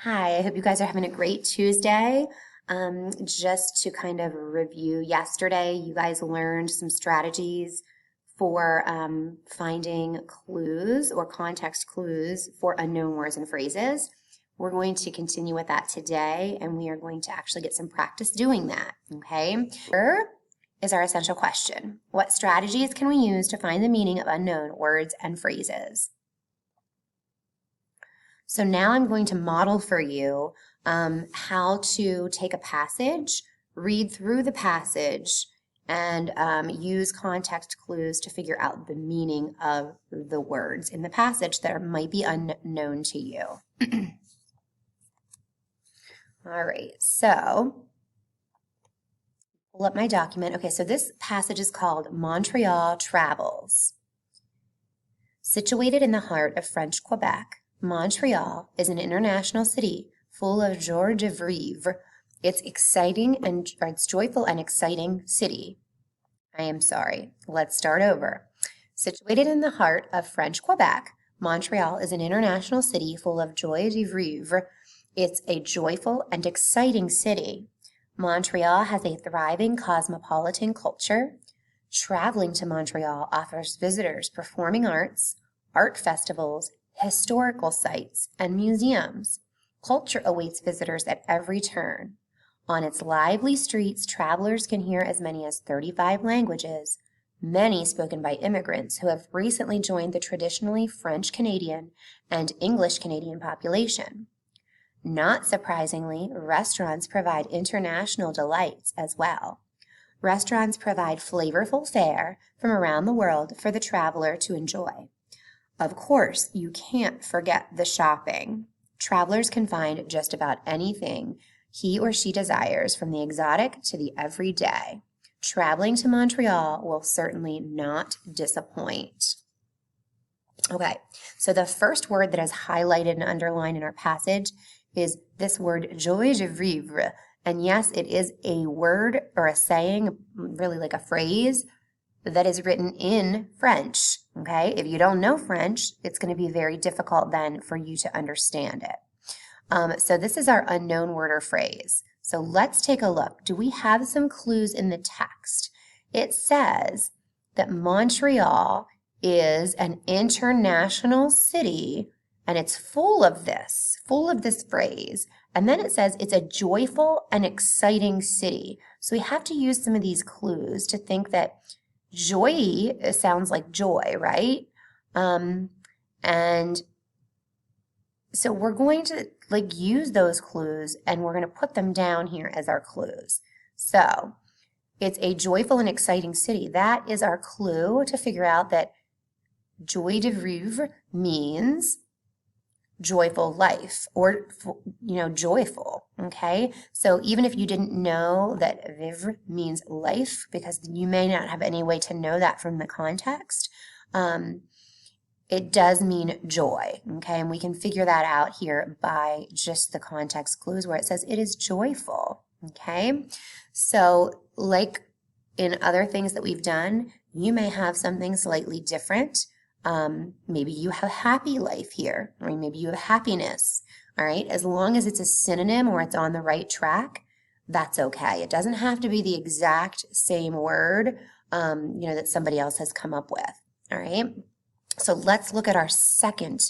Hi, I hope you guys are having a great Tuesday. Just to kind of review, yesterday you guys learned some strategies for finding clues or context clues for unknown words and phrases. We're going to continue with that today, and we are going to actually get some practice doing that, okay? Here is our essential question. What strategies can we use to find the meaning of unknown words and phrases? So now I'm going to model for you how to take a passage, read through the passage, and use context clues to figure out the meaning of the words in the passage that might be unknown to you. All right, so pull up my document. Okay, so this passage is called Montreal Travels. Situated in the heart of French Quebec, Montreal is an international city full of joie de vivre. It's joyful and exciting city. Let's start over. Situated in the heart of French Quebec, Montreal is an international city full of joie de vivre. It's a joyful and exciting city. Montreal has a thriving cosmopolitan culture. Traveling to Montreal offers visitors performing arts, art festivals, historical sites, and museums. Culture awaits visitors at every turn. On its lively streets, travelers can hear as many as 35 languages, many spoken by immigrants who have recently joined the traditionally French-Canadian and English-Canadian population. Not surprisingly, restaurants provide international delights as well. Restaurants provide flavorful fare from around the world for the traveler to enjoy. Of course, you can't forget the shopping. Travelers can find just about anything he or she desires, from the exotic to the everyday. Traveling to Montreal will certainly not disappoint. Okay, so the first word that is highlighted and underlined in our passage is this word joie de vivre. And yes, it is a word or a saying, really like a phrase, that is written in French, okay? If you don't know French, it's going to be very difficult then for you to understand it. So this is our unknown word or phrase. So let's take a look. Do we have some clues in the text? It says that Montreal is an international city, and it's full of this phrase. And then it says it's a joyful and exciting city. So we have to use some of these clues to think that joy sounds like joy, right? And so we're going to use those clues, and we're going to put them down here as our clues. So it's a joyful and exciting city. That is our clue to figure out that joie de vivre means joyful life, or joyful, okay? So even if you didn't know that vivre means life, because you may not have any way to know that from the context, it does mean joy, okay? And we can figure that out here by just the context clues where it says it is joyful, okay? So like in other things that we've done, you may have something slightly different. Maybe you have happy life here, or maybe you have happiness, all right? As long as it's a synonym or it's on the right track, that's okay. It doesn't have to be the exact same word, that somebody else has come up with, all right? So let's look at our second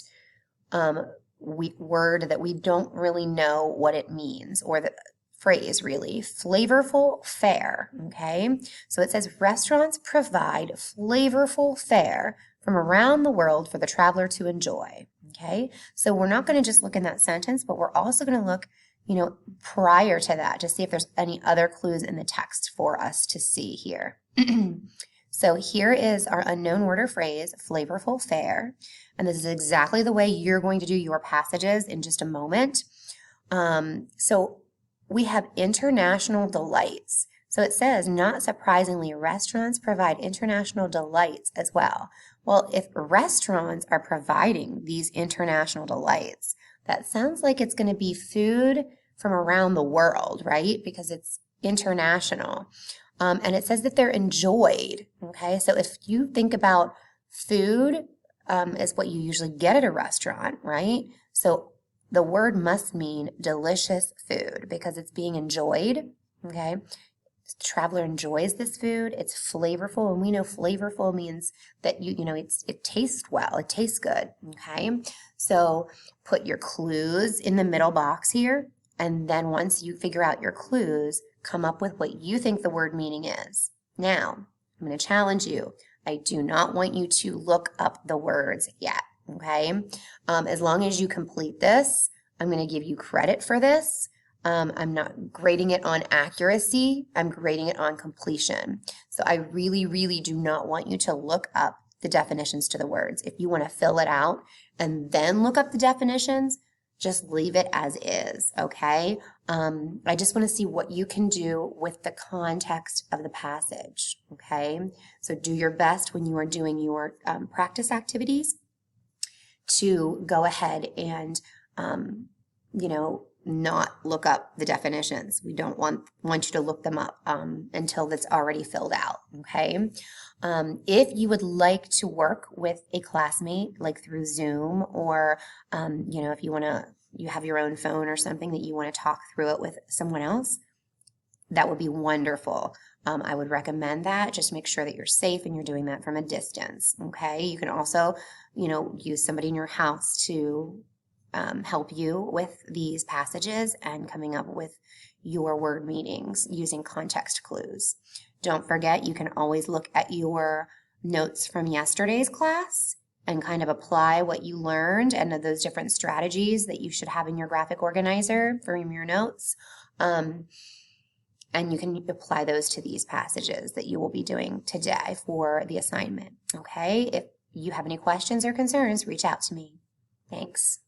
word that we don't really know what it means, or the phrase really, flavorful fare, okay? So it says restaurants provide flavorful fare from around the world for the traveler to enjoy, okay? So we're not going to just look in that sentence, but we're also going to look, prior to that to see if there's any other clues in the text for us to see here. So here is our unknown word or phrase, flavorful fare, and this is exactly the way you're going to do your passages in just a moment. So we have international delights. So it says, not surprisingly, restaurants provide international delights as well. Well, if restaurants are providing these international delights, that sounds like it's going to be food from around the world, right? Because it's international. And it says that they're enjoyed, okay? So if you think about food as what you usually get at a restaurant, right? So the word must mean delicious food because it's being enjoyed, okay? The traveler enjoys this food. It's flavorful, and we know flavorful means that it tastes well. It tastes good, okay? So put your clues in the middle box here, and then once you figure out your clues, come up with what you think the word meaning is. Now, I'm going to challenge you. I do not want you to look up the words yet, okay? As long as you complete this, I'm going to give you credit for this. I'm not grading it on accuracy. I'm grading it on completion. So I really, really do not want you to look up the definitions to the words. If you want to fill it out and then look up the definitions, just leave it as is, okay? I just want to see what you can do with the context of the passage, okay? So do your best when you are doing your practice activities to go ahead and, not look up the definitions. We don't want you to look them up until that's already filled out, okay? If you would like to work with a classmate, like through Zoom, or, if you have your own phone or something that you want to talk through it with someone else, that would be wonderful. I would recommend that. Just make sure that you're safe and you're doing that from a distance, okay? You can also, use somebody in your house to help you with these passages and coming up with your word meanings using context clues. Don't forget, you can always look at your notes from yesterday's class and kind of apply what you learned and those different strategies that you should have in your graphic organizer from your notes. And you can apply those to these passages that you will be doing today for the assignment, okay? If you have any questions or concerns, reach out to me. Thanks.